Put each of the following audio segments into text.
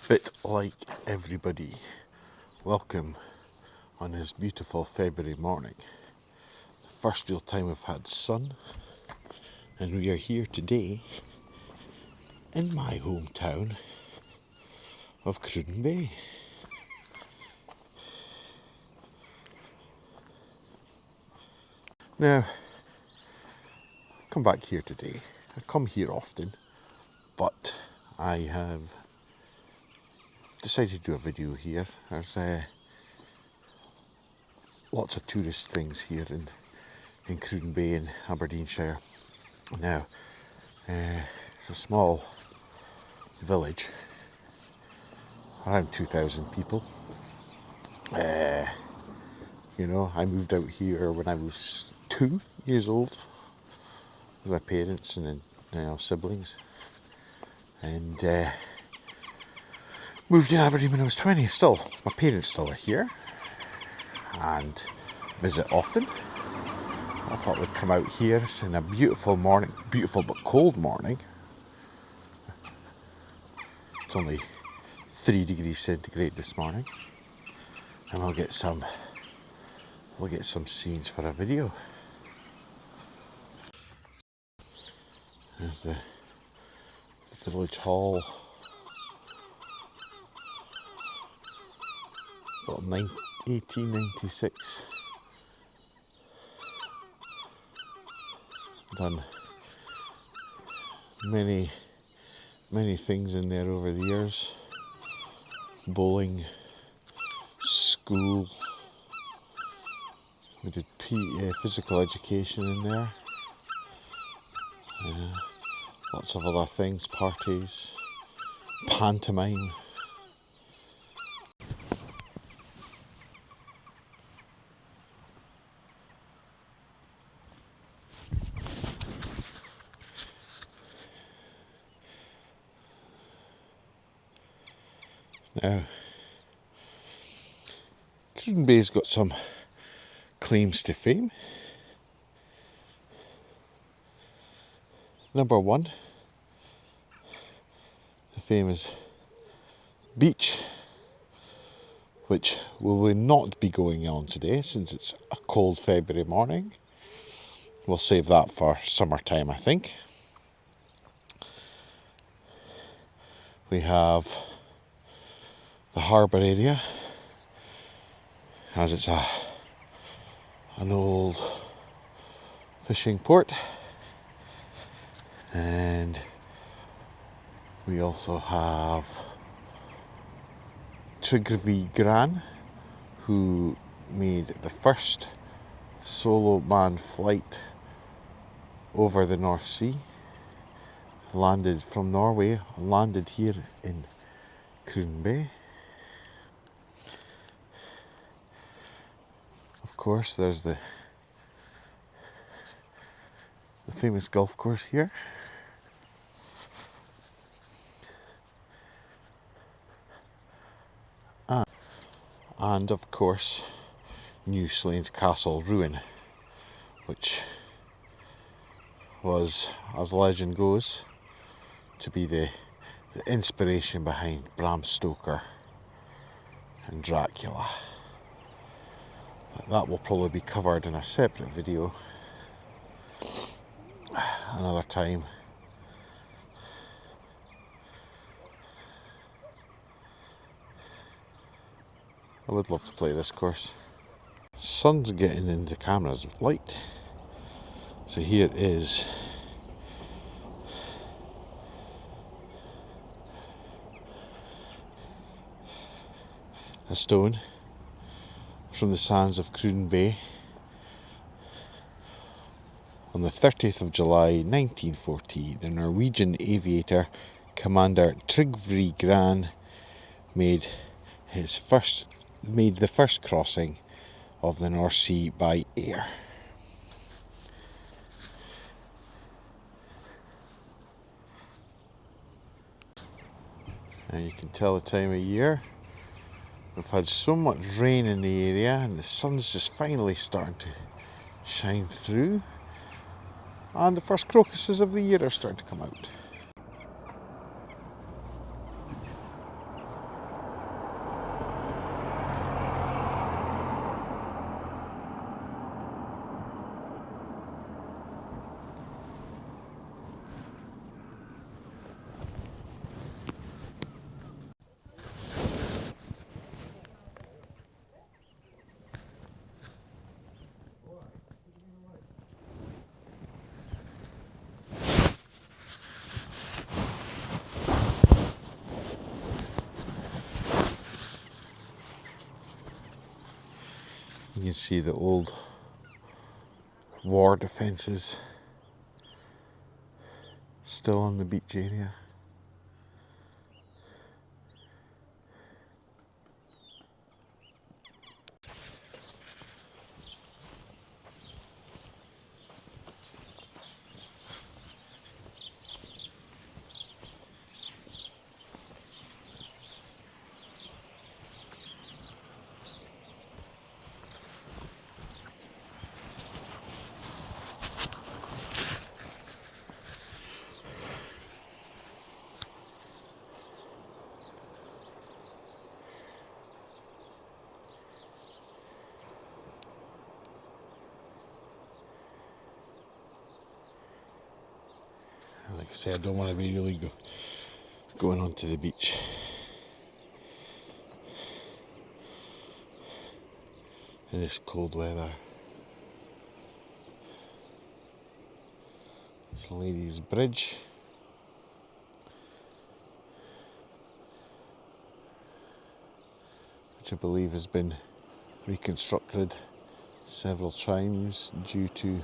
fit like everybody. Welcome on this beautiful February morning. The first real time I've had sun, and we are here today in my hometown of Cruden Bay. Now, I've come back here today. I come here often, but I have decided to do a video here. There's lots of tourist things here in Cruden Bay in Aberdeenshire. Now, it's a small village, around 2,000 people. I moved out here when I was 2 years old with my parents and then siblings, and moved to Aberdeen when I was 20. Still, my parents still are here and visit often. I thought we'd come out here. It's in a beautiful morning, beautiful but cold morning. It's only 3 degrees centigrade this morning, and we'll get some scenes for a video. There's the village hall. About 1896. Done many things in there over the years. Bowling, school. We did physical education in there. Lots of other things, parties, pantomime. Now, Cruden Bay's got some claims to fame. Number one, the famous beach, which we will not be going on today since it's a cold February morning. We'll save that for summertime, I think. We have the harbour area, as it's an old fishing port, and we also have Gran, who made the first solo man flight over the North Sea. Landed from Norway, landed here in Cruden Bay. Of course, there's the famous golf course here. And of course, New Slains Castle ruin, which was, as legend goes, to be the inspiration behind Bram Stoker and Dracula. But that will probably be covered in a separate video another time. I would love to play this course. Sun's getting into cameras with light. So here is a stone from the sands of Cruden Bay on the 30th of July 1940. The Norwegian aviator Commander Gran made the first crossing of the North Sea by air. And you can tell the time of year. We've had so much rain in the area, and the sun's just finally starting to shine through, and the first crocuses of the year are starting to come out. You can see the old war defences still on the beach area. Like I say, I don't want to be really going onto the beach. In this cold weather. It's a ladies' bridge. Which I believe has been reconstructed several times due to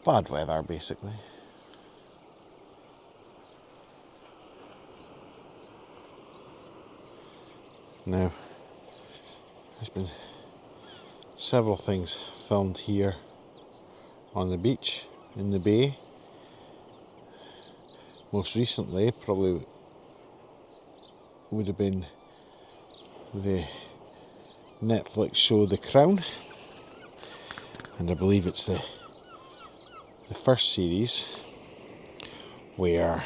bad weather, basically. Now, there's been several things filmed here on the beach, in the bay. Most recently, probably would have been the Netflix show The Crown. And I believe it's the first series where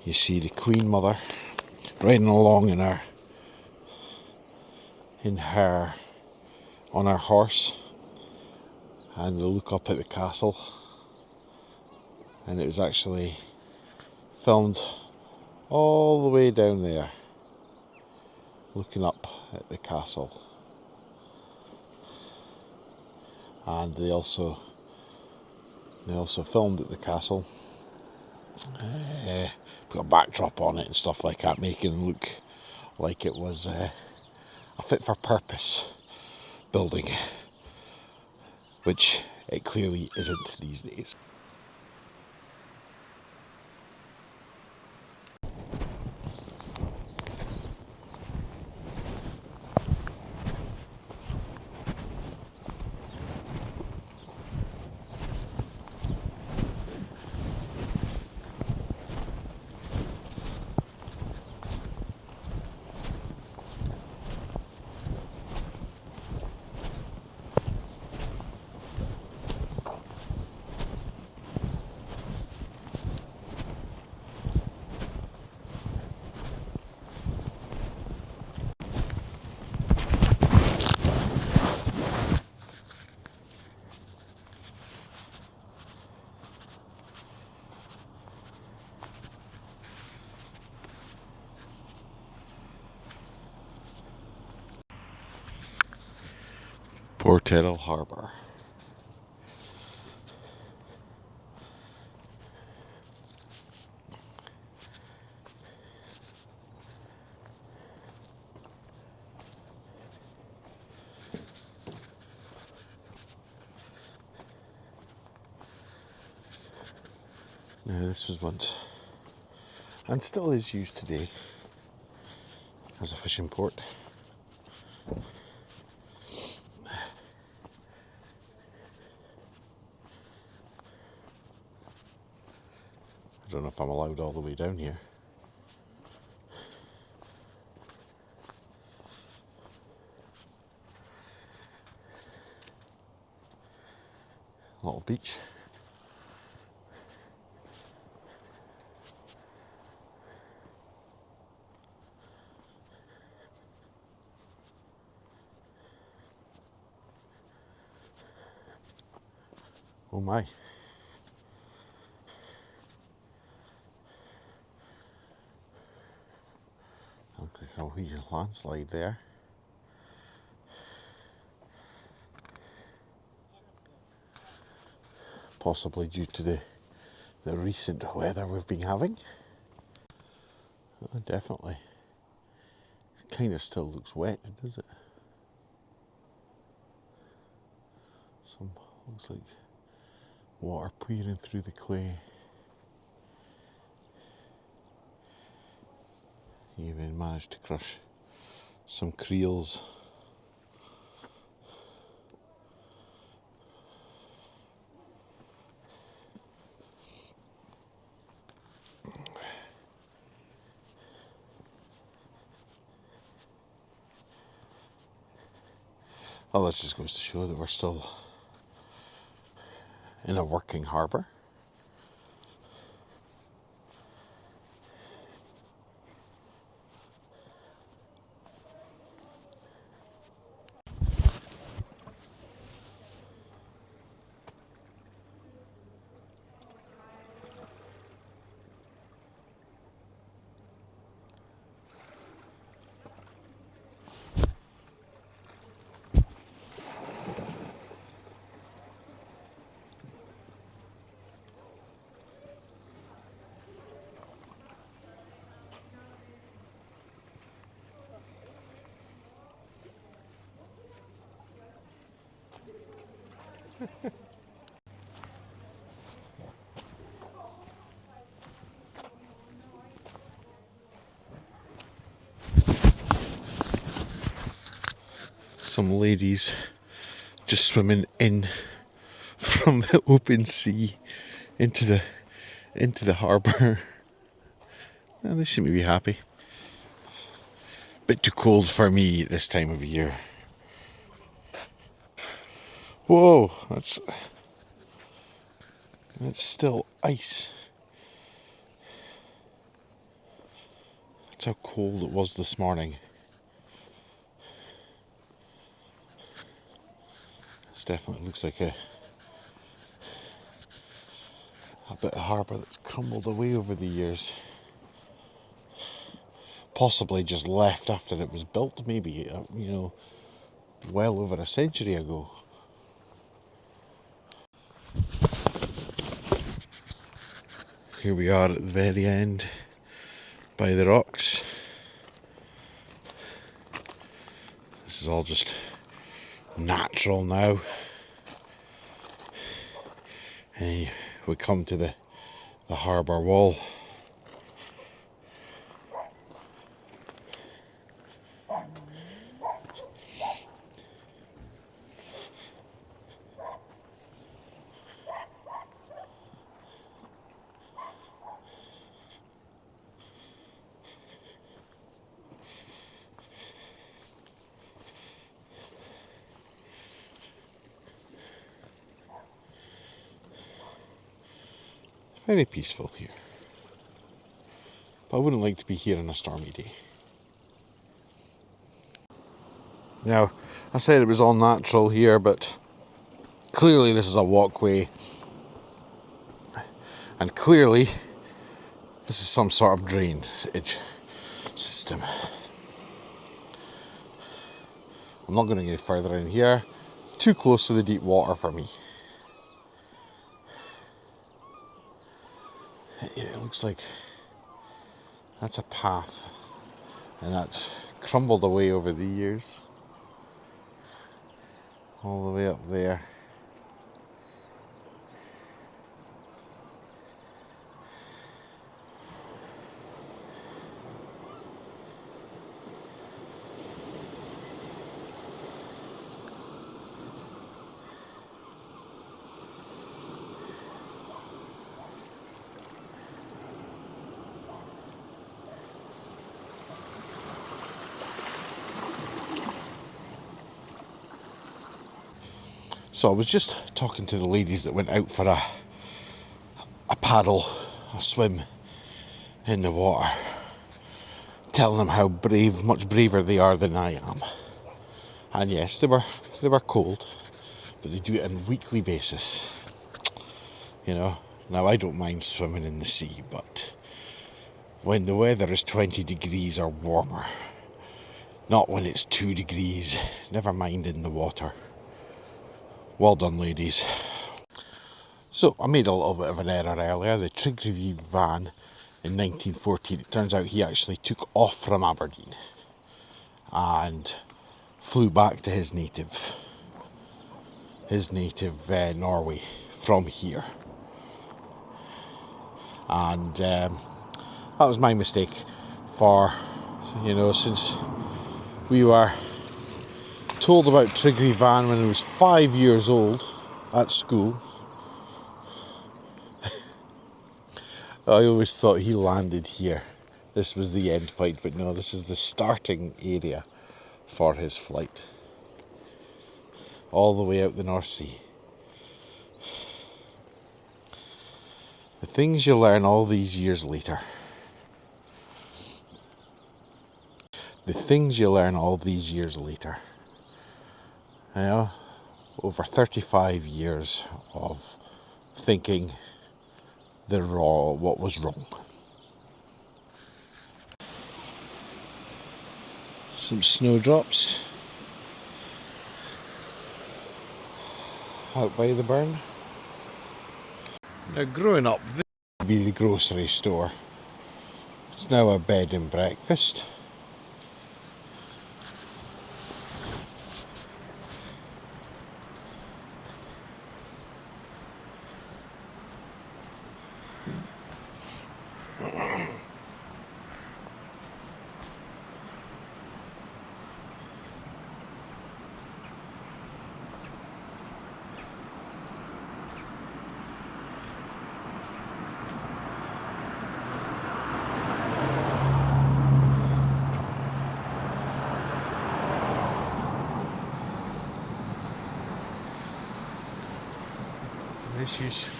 you see the Queen Mother riding along on her horse, and they look up at the castle, and it was actually filmed all the way down there, looking up at the castle. And they also filmed at the castle, put a backdrop on it and stuff like that, making it look like it was a fit for purpose building, which it clearly isn't these days. Port Erroll Harbour. Now this was once, and still is used today, as a fishing port. I don't know if I'm allowed all the way down here. Little beach. Oh my. Looks like a wee landslide there. Possibly due to the recent weather we've been having. Oh, definitely. It kind of still looks wet, does it? looks like water pouring through the clay. He even managed to crush some creels. Well, that just goes to show that we're still in a working harbour. Some ladies just swimming in from the open sea into the harbour. Well, they seem to be happy. Bit too cold for me this time of year. Whoa, that's still ice. That's how cold it was this morning. This definitely looks like a bit of harbour that's crumbled away over the years. Possibly just left after it was built, maybe, well over a century ago. Here we are at the very end, by the rocks. This is all just natural now. And we come to the harbour wall. Very peaceful here. But I wouldn't like to be here on a stormy day. Now, I said it was all natural here, but clearly this is a walkway. And clearly this is some sort of drainage system. I'm not going to get further in here. Too close to the deep water for me. It looks like that's a path, and that's crumbled away over the years, all the way up there. So I was just talking to the ladies that went out for a paddle, a swim in the water, telling them how brave, much braver they are than I am. And yes, they were cold, but they do it on a weekly basis. You know, now I don't mind swimming in the sea, but when the weather is 20 degrees or warmer, not when it's 2 degrees, never mind in the water. Well done, ladies. So I made a little bit of an error earlier. The Triggerview van in 1914, it turns out he actually took off from Aberdeen and flew back to his native his native Norway from here. And that was my mistake for, since we were told about Trygve Van when he was 5 years old at school. I always thought he landed here. This was the end point, but no, this is the starting area for his flight. All the way out the North Sea. The things you learn all these years later. The things you learn all these years later. Over 35 years of thinking what was wrong. Some snowdrops out by the burn. Now, growing up, this would be the grocery store. It's now a bed and breakfast.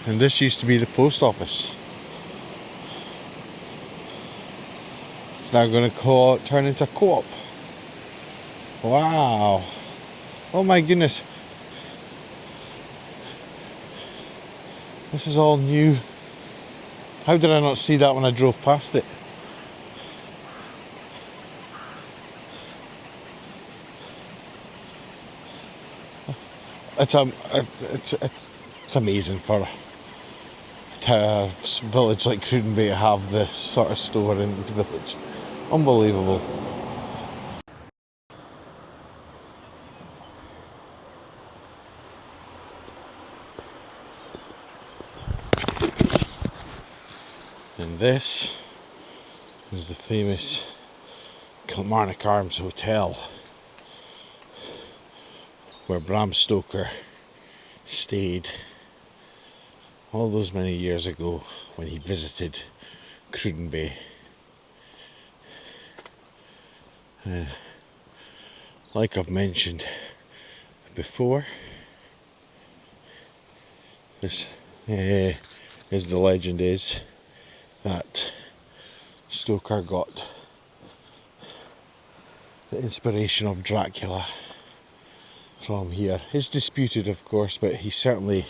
This used to be the post office. It's now going to turn into a co-op. Wow. Oh my goodness. This is all new. How did I not see that when I drove past it? It's amazing for a village like Cruden Bay to have this sort of store in its village. Unbelievable. And this is the famous Kilmarnock Arms Hotel, where Bram Stoker stayed all those many years ago when he visited Cruden Bay. Like I've mentioned before, this is the legend is that Stoker got the inspiration of Dracula from here. It's disputed, of course, but he certainly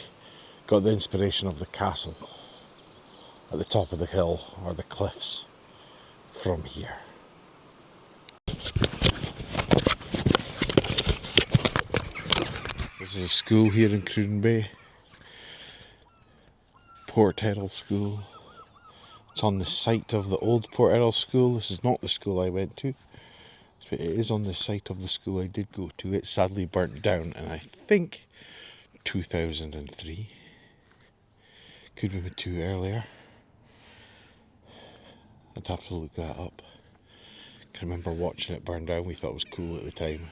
got the inspiration of the castle at the top of the hill or the cliffs from here. This is a school here in Cruden Bay, Port Erroll School. It's on the site of the old Port Erroll School. This is not the school I went to, but it is on the site of the school I did go to. It sadly burnt down in, I think, 2003. Could have been too earlier. I'd have to look that up. I can remember watching it burn down. We thought it was cool at the time.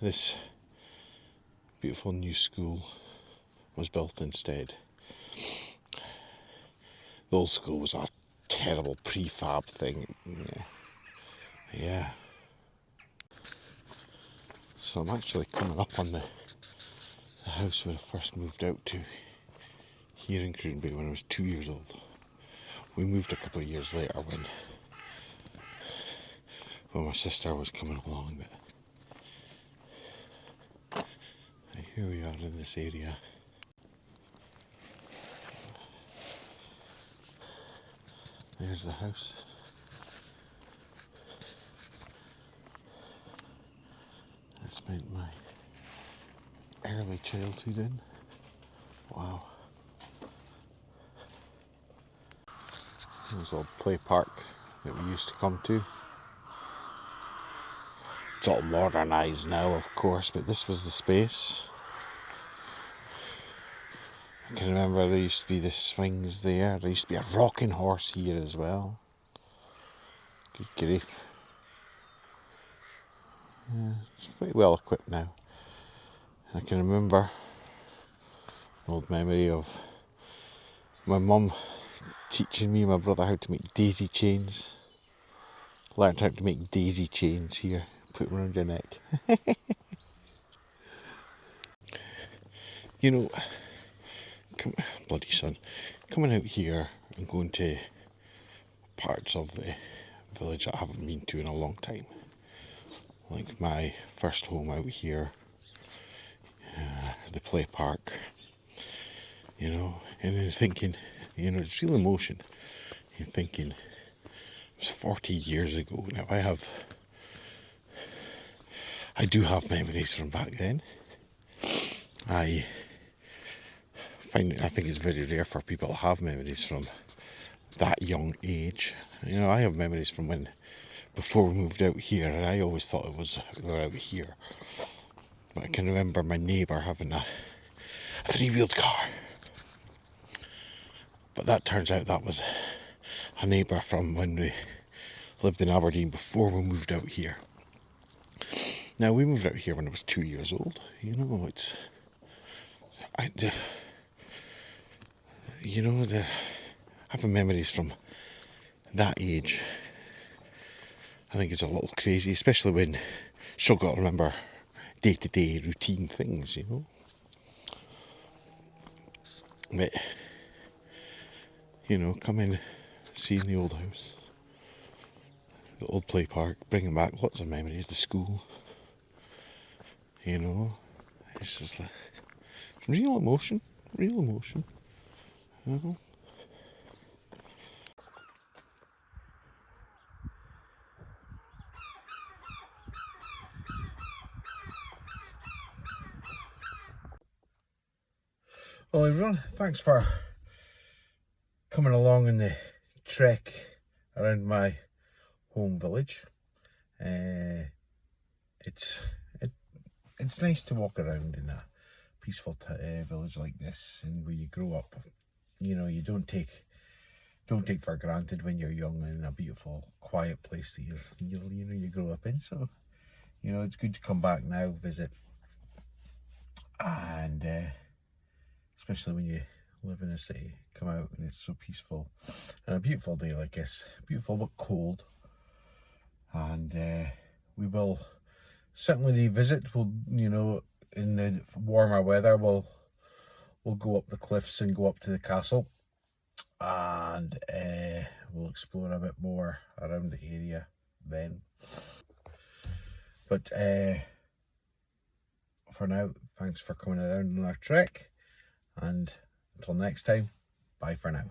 This beautiful new school was built instead. The old school was a terrible prefab thing. Yeah. So I'm actually coming up on the house where I first moved out to here in Cruden Bay when I was 2 years old. We moved a couple of years later when my sister was coming along. But here we are in this area. There's the house. I spent my early childhood in. Wow. There's old play park that we used to come to. It's all modernised now, of course, but this was the space. I can remember there used to be the swings there. There used to be a rocking horse here as well. Good grief. Yeah, it's pretty well equipped now. I can remember an old memory of my mum teaching me and my brother how to make daisy chains. Learned how to make daisy chains here. Put them around your neck. You know, bloody son, coming out here and going to parts of the village I haven't been to in a long time. Like my first home out here, the play park, and then thinking, it's real emotion. You're thinking, it was 40 years ago. Now I do have memories from back then. I think it's very rare for people to have memories from that young age. I have memories from before we moved out here, and I always thought we were out here. But I can remember my neighbour having a three-wheeled car. But that turns out that was a neighbour from when we lived in Aberdeen before we moved out here. Now, we moved out here when I was 2 years old. Having memories from that age, I think it's a little crazy, especially when she'll got to remember day-to-day routine things, But, coming, seeing the old house, the old play park, bringing back lots of memories, the school, it's just like real emotion. Well, everyone, thanks for coming along in the trek around my home village. It's nice to walk around in a peaceful village like this, and where you grow up. You don't take for granted when you're young and in a beautiful, quiet place that you grow up in. So, it's good to come back now, visit, and especially when you live in a city, come out and it's so peaceful. And a beautiful day like this, beautiful but cold. And we will certainly revisit. We'll, in the warmer weather, we'll go up the cliffs and go up to the castle, and we'll explore a bit more around the area then. But for now, thanks for coming around on our trek, and until next time, bye for now.